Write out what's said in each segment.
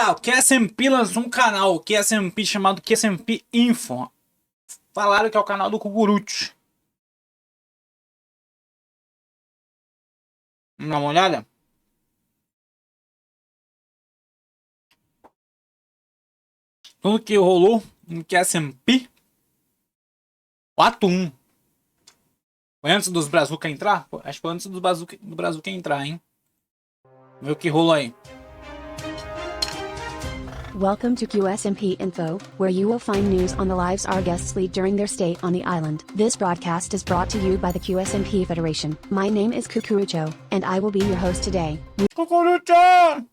O Qsmp lançou um canal, o Qsmp chamado Qsmp Info. Falaram que é o canal do Cucurucho. Vamos dar uma olhada? Tudo que rolou no Qsmp. O ato 1. Foi antes dos Brazuca entrar? Acho que foi antes do Brazuca entrar, hein? Vê o que rolou aí. Welcome to Qsmp Info, where you will find news on the lives our guests lead during their stay on the island. This broadcast is brought to you by the Qsmp Federation. My name is Cucurucho, and I will be your host today. Cucurucho!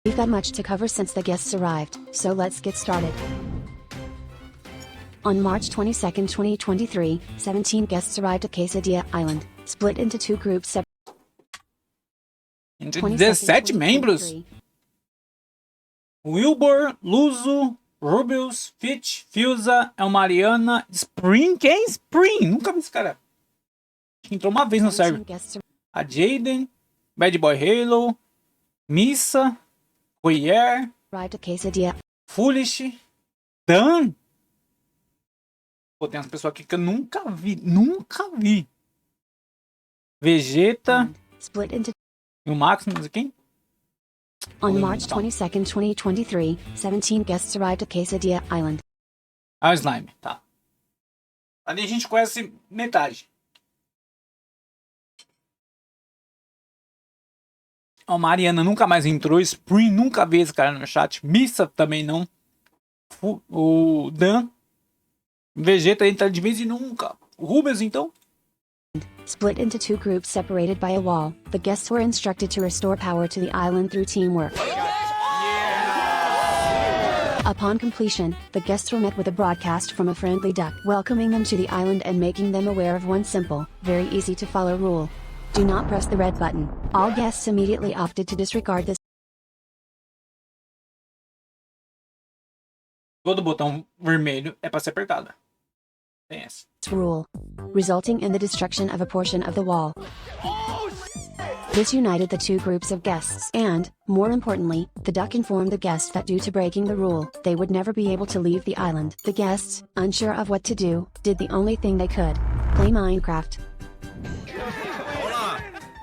We've got much to cover since the guests arrived, so let's get started. On March 22, 2023, 17 guests arrived at Quesadilla Island, split into two groups. Entre 17 membros? Wilbur, Luso, Rubius, Fitch, Filza, Elmariana, Spring. Quem é Spring? Nunca vi esse cara. Entrou uma vez no server. A Jaden, Bad Boy Halo, Missa, Royer, Foolish, Dan. Pô, tem umas pessoas aqui que eu nunca vi. Vegeta. E o Maximus aqui? On March 22, 2023, 17 guests arrived at Quesadilla Island. Ah, o Slime, tá. Ali a gente conhece metade. A Mariana nunca mais entrou. Spring nunca vi esse cara no chat. Missa também não. O Dan. Vegeta entra de vez e nunca. O Rubens então. Split into two groups separated by a wall, the guests were instructed to restore power to the island through teamwork. Upon completion, the guests were met with a broadcast from a friendly duck, welcoming them to the island and making them aware of one simple, very easy to follow rule. Do not press the red button. All guests immediately opted to disregard this. Todo botão vermelho é para ser apertado. Tem essa. Rule, resulting in the destruction of a portion of the wall. This united the two groups of guests and, more importantly, the duck informed the guests that due to breaking the rule, they would never be able to leave the island. The guests, unsure of what to do, did the only thing they could: play Minecraft.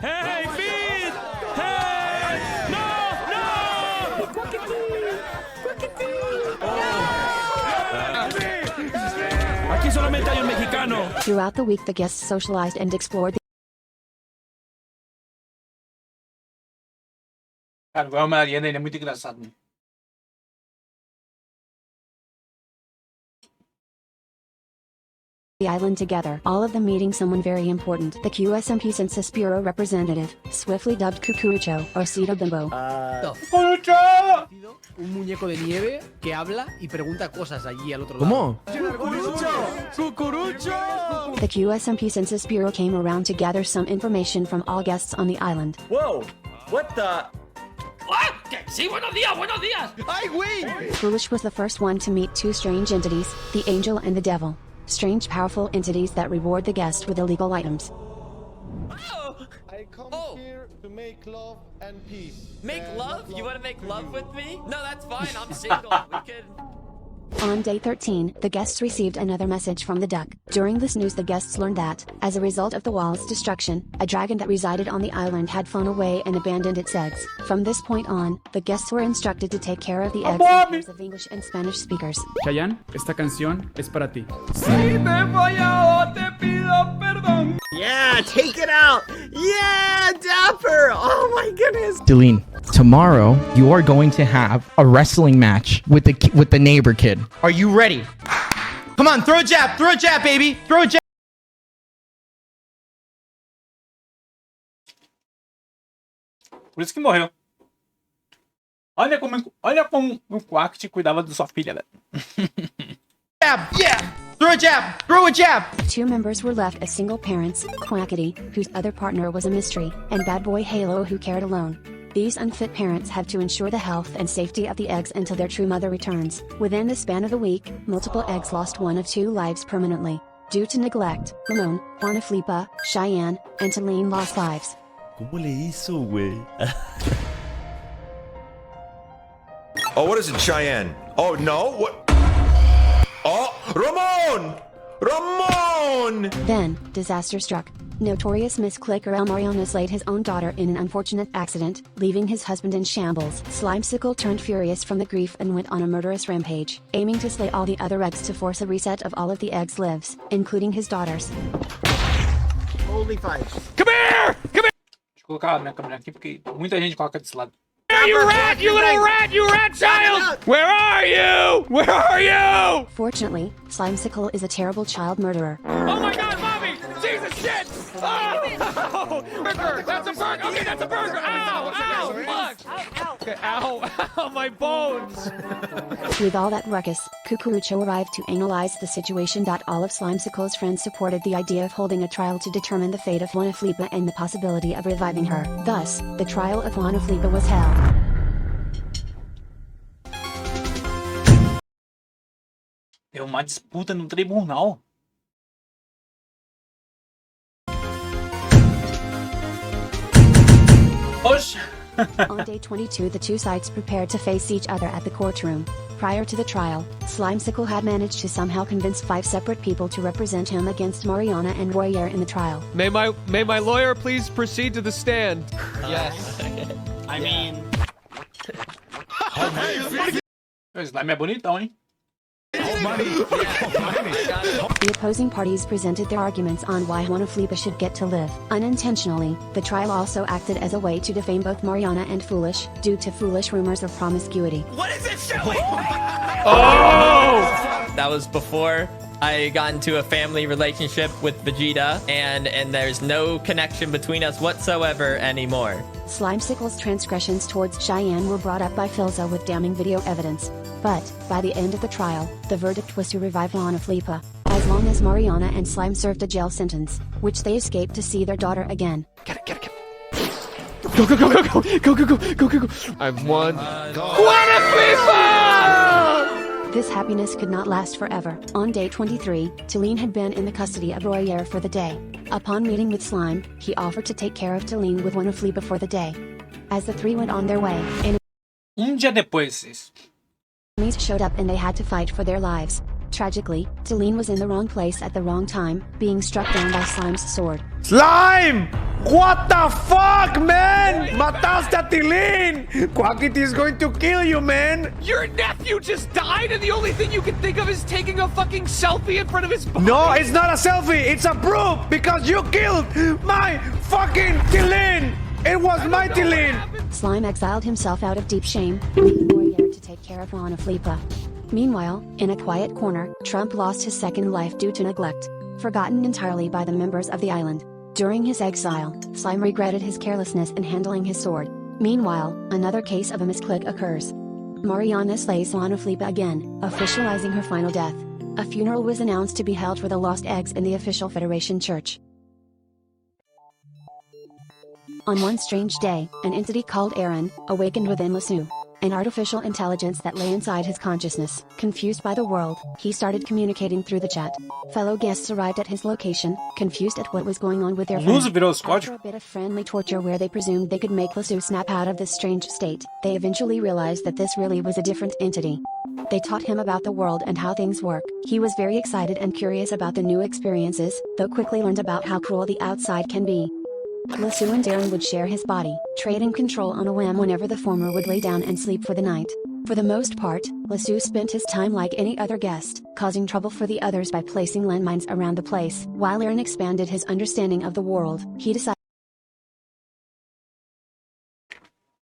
Hey, feed! Hey! No! Aquí solamente hay un mexicano. Throughout the week, the guests socialized and explored the Cara, o Mariana ele é muito engraçado, né? island together, all of them meeting someone very important. The Qsmp Census Bureau representative, swiftly dubbed Cucurucho, or Cito Bimbo. Cucurucho! Un muñeco de nieve que habla y pregunta cosas allí al otro lado. ¿Cómo? ¡Cucurucho! The Qsmp Census Bureau came around to gather some information from all guests on the island. Whoa! What the? ¡Ah! ¡Sí, buenos días, buenos días! ¡Ay, güey! Foolish was the first one to meet two strange entities, the angel and the devil. Strange powerful entities that reward the guest with illegal items. I come here to make love and peace. Make love? You want to make love with me? No, that's fine. I'm single. We could... On day 13, the guests received another message from the duck. During this news, the guests learned that, as a result of the wall's destruction, a dragon that resided on the island had flown away and abandoned its eggs. From this point on, the guests were instructed to take care of the eggs in pairs of English and Spanish speakers. Chayanne, esta canción es para ti. Si te he fallado, te pido perdón. Yeah, take it out! Yeah, Dapper! Oh my goodness! Deline, tomorrow you are going to have a wrestling match with the neighbor kid. Are you ready? Come on, throw a jab, baby, throw a jab. Por isso que morreu. Olha como o Quack cuidava da sua filha, velho. Jab, yeah! Throw a jab! Two members were left as single parents, Quackity, whose other partner was a mystery, and Bad Boy Halo, who cared alone. These unfit parents have to ensure the health and safety of the eggs until their true mother returns. Within the span of a week, multiple eggs lost one of two lives permanently. Due to neglect, Ramon, Juana Flipa, Cheyenne, and Talene lost lives. ¿Cómo le hizo, güey? Oh, what is it, Cheyenne? Oh, no? What? Oh, Ramon! Ramon! Then, disaster struck. Notorious misclicker El Mariano slayed his own daughter in an unfortunate accident, leaving his husband in shambles. Slimesicle turned furious from the grief and went on a murderous rampage, aiming to slay all the other eggs to force a reset of all of the eggs' lives, including his daughters. Holy fight. Come here! Come here! Deixa eu colocar a minha câmera aqui, porque muita gente coloca desse lado. You rat, you little rat, you rat child! Where are you? Where are you? Fortunately, Slimesicle is a terrible child murderer. Oh my god, mommy! Jesus shit! Oh! Burger! That's a burger! Okay, that's a burger! Ow! Ow! Fuck! Okay, ow! Ow! My bones! With all that ruckus, Cucurucho arrived to analyze the situation. All of Slimesicle's friends supported the idea of holding a trial to determine the fate of Juana Flipa and the possibility of reviving her. Thus, the trial of Juana Flipa was held. É uma disputa no tribunal. Oxe! On day 22, the two sides prepared to face each other at the courtroom. Prior to the trial, Slimesicle had managed to somehow convince 5 separate people to represent him against Mariana and Royer in the trial. May my lawyer please proceed to the stand? Yes. I mean... O slime é bonitão, hein? The opposing parties presented their arguments on why Juana Flipa should get to live. Unintentionally, the trial also acted as a way to defame both Mariana and Foolish, due to Foolish rumors of promiscuity. What is it showing? That was before I got into a family relationship with Vegeta, and there's no connection between us whatsoever anymore. Slimesicle's transgressions towards Cheyenne were brought up by Filza with damning video evidence. But, by the end of the trial, the verdict was to revive Juana Flipa, as long as Mariana and Slime served a jail sentence, which they escaped to see their daughter again. Get it. Go. I've won. Juana Flipa! This happiness could not last forever. On day 23, Talene had been in the custody of Royer for the day. Upon meeting with Slime, he offered to take care of Talene with Juana Flipa for the day. As the three went on their way, Dia depois, enemies showed up and they had to fight for their lives. Tragically, Talene was in the wrong place at the wrong time, being struck down by Slime's sword. Slime! What the fuck, man? Mataste a Tilín! Quackity is going to kill you, man! Your nephew just died and the only thing you can think of is taking a fucking selfie in front of his body? No, it's not a selfie, it's a proof! Because you killed my fucking Tilín! It was my Tilín! Slime exiled himself out of deep shame, leaving Royer to take care of Juana Flipa. Meanwhile, in a quiet corner, Trump lost his second life due to neglect, forgotten entirely by the members of the island. During his exile, Slime regretted his carelessness in handling his sword. Meanwhile, another case of a misclick occurs. Mariana slays Juana Flipa again, officializing her final death. A funeral was announced to be held for the lost eggs in the official Federation Church. On one strange day, an entity called Aaron awakened within Lasu, an artificial intelligence that lay inside his consciousness. Confused by the world, he started communicating through the chat. Fellow guests arrived at his location, confused at what was going on with their friend. After a bit of friendly torture where they presumed they could make Lasu snap out of this strange state, they eventually realized that this really was a different entity. They taught him about the world and how things work. He was very excited and curious about the new experiences, though quickly learned about how cruel the outside can be. Lasu and Darren would share his body, trading control on a whim whenever the former would lay down and sleep for the night. For the most part, Lasu spent his time like any other guest, causing trouble for the others by placing landmines around the place. While Aaron expanded his understanding of the world, he decided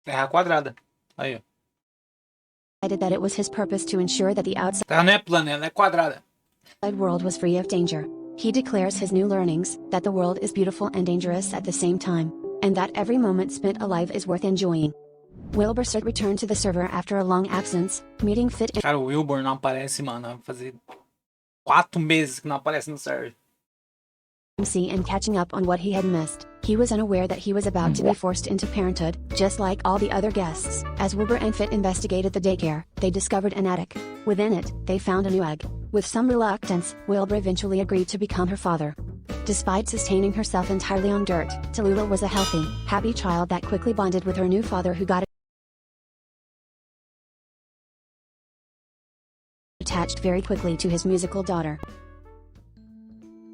Terra quadrada. Aí, ó. that it was his purpose to ensure that the outside Terra não é plana, ela é quadrada. world was free of danger. He declares his new learnings, that the world is beautiful and dangerous at the same time, and that every moment spent alive is worth enjoying. Wilbur returned to the server after a long absence, meeting Fit Cara, o Wilbur não aparece, mano. Vai fazer 4 meses que não aparece no server. MC and catching up on what he had missed. He was unaware that he was about to be forced into parenthood, just like all the other guests. As Wilbur and Fit investigated the daycare, they discovered an attic. Within it, they found a new egg. With some reluctance, Wilbur eventually agreed to become her father. Despite sustaining herself entirely on dirt, Tallulah was a healthy, happy child that quickly bonded with her new father, who got attached very quickly to his musical daughter.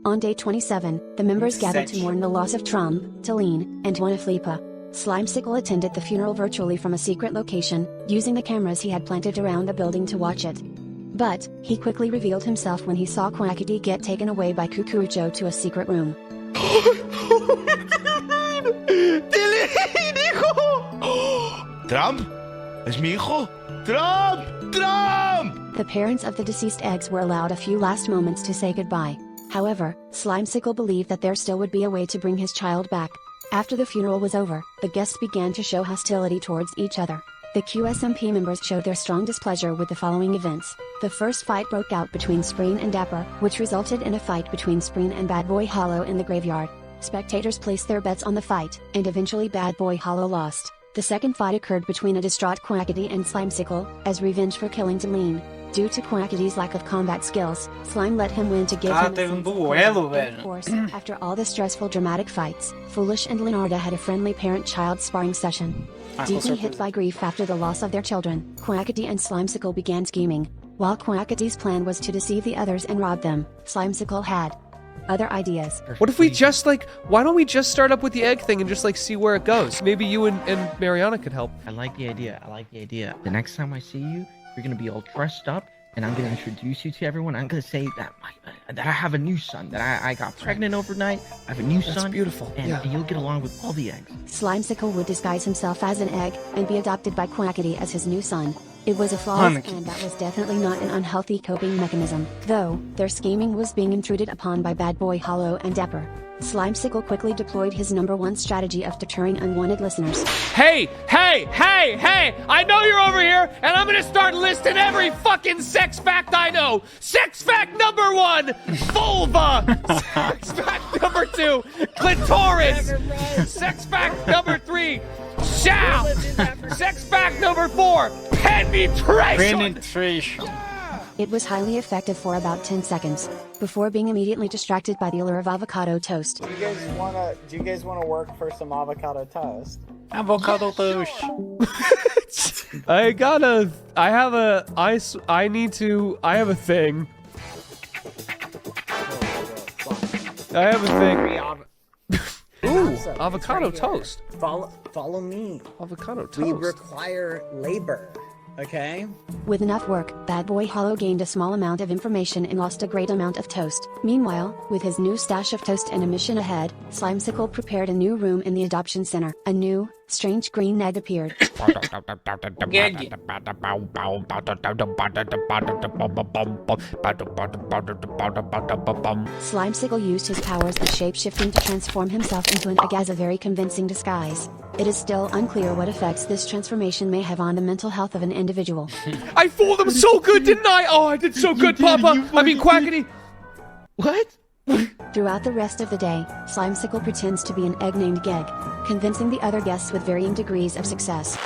On day 27, the members gathered to mourn the loss of Trump, Talene, and Juanaflipa. Slimecicle attended the funeral virtually from a secret location, using the cameras he had planted around the building to watch it. But, he quickly revealed himself when he saw Quackity get taken away by Cucurucho to a secret room. Trump? Es mi hijo? Trump! Trump! The parents of the deceased eggs were allowed a few last moments to say goodbye. However, Slimecicle believed that there still would be a way to bring his child back. After the funeral was over, the guests began to show hostility towards each other. The Qsmp members showed their strong displeasure with the following events. The first fight broke out between Spreen and Dapper, which resulted in a fight between Spreen and Bad Boy Hollow in the graveyard. Spectators placed their bets on the fight, and eventually Bad Boy Hollow lost. The second fight occurred between a distraught Quackity and Slimecicle, as revenge for killing Talene. Due to Quackity's lack of combat skills, Slime let him win to give him teve duelo, velho. Of course, after all the stressful dramatic fights, Foolish and Leonarda had a friendly parent-child sparring session. Deeply hit by grief after the loss of their children, Quackity and Slimecicle began scheming. While Quackity's plan was to deceive the others and rob them, Slimecicle had other ideas. What if we just why don't we just start up with the egg thing and just see where it goes? Maybe you and Mariana could help. I like the idea. The next time I see you, you're gonna be all dressed up, and I'm gonna introduce you to everyone. I'm gonna say that I have a new son, that I got pregnant overnight. I have a new son. That's beautiful. And you'll get along with all the eggs. Slimecicle would disguise himself as an egg, and be adopted by Quackity as his new son. It was a flawless plan that was definitely not an unhealthy coping mechanism, though their scheming was being intruded upon by Bad Boy Hollow and Dapper. Slimecicle quickly deployed his #1 strategy of deterring unwanted listeners. Hey! I know you're over here, and I'm gonna start listing every fucking sex fact I know! Sex fact #1, vulva! Sex fact #2, clitoris! Sex fact #3, shaft! Sex fact #4, penetration! It was highly effective for about 10 seconds, before being immediately distracted by the allure of avocado toast. Do you guys wanna work for some avocado toast? Avocado toast. I have a thing. I have a thing. Ooh, avocado toast. Follow me. Avocado toast. We require labor. Okay? With enough work, Bad Boy Hollow gained a small amount of information and lost a great amount of toast. Meanwhile, with his new stash of toast and a mission ahead, Slimecicle prepared a new room in the adoption center. A new, strange green egg appeared. Slimecicle used his powers of shape-shifting to transform himself into an egg as a very convincing disguise. It is still unclear what effects this transformation may have on the mental health of an individual. I fooled him so good, didn't I? Oh, I did so good, Papa! Quackity! What? Throughout the rest of the day, Slimecicle pretends to be an egg named Geg, convincing the other guests with varying degrees of success.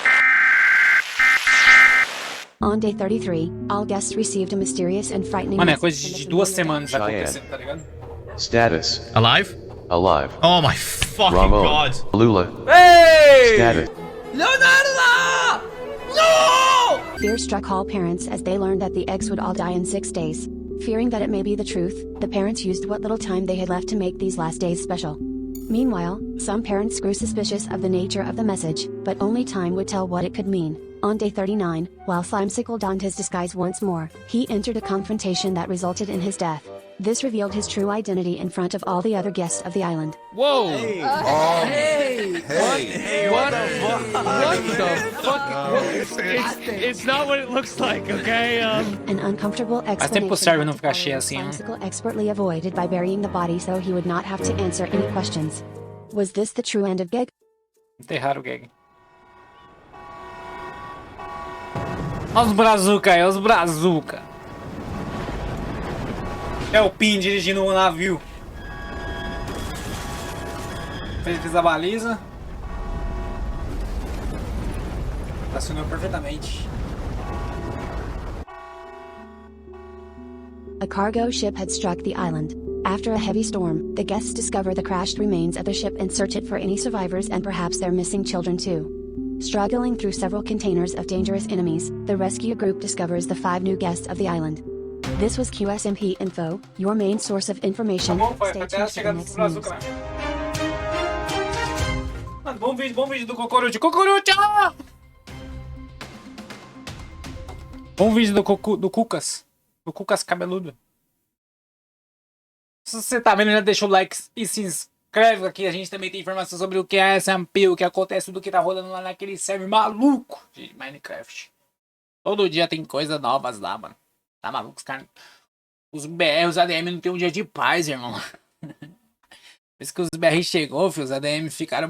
On day 33, all guests received a mysterious and frightening Mano, é message coisa from de the 2 familiar semanas acontecendo, tá ligado? Status. Alive? Alive. Oh my fucking Ramon. god. Lula. Hey! Status. Leonardo! No! Fear struck all parents as they learned that the eggs would all die in 6 days. Fearing that it may be the truth, the parents used what little time they had left to make these last days special. Meanwhile, some parents grew suspicious of the nature of the message, but only time would tell what it could mean. On day 39, while Slimecicle donned his disguise once more, he entered a confrontation that resulted in his death. This revealed his true identity in front of all the other guests of the island. Whoa! Hey! What the fuck? It's not what it looks like, okay? An uncomfortable Faz tempo o server explanation não ficar cheio assim, né? Slimecicle expertly avoided by burying the body so he would not have to answer any questions. Was this the true end of Geg? Enterraram o Gag. Olha os brazuca aí, olha os brazuca. É o Pin dirigindo o navio. Ele fez a baliza. Acionou perfeitamente. A cargo ship had struck the island. After a heavy storm, the guests discover the crashed remains of the ship and search it for any survivors and perhaps their missing children too. Struggling through several containers of dangerous enemies, the rescue group discovers the 5 new guests of the island. This was Qsmp Info, your main source of information. Stay tuned for the next news. Bom vídeo do Cucurucho. Cucurucho! Bom vídeo do Cucas. Do Cucas cabeludo. Se você tá vendo, já deixa o like e se inscreve aqui. A gente também tem informação sobre o que é Qsmp, o que acontece, tudo que tá rolando lá naquele server maluco de Minecraft. Todo dia tem coisas novas lá, mano. Tá maluco? Os caras... Os BR, os ADM não tem um dia de paz, irmão. Por isso que os BR chegou, filho, os ADM ficaram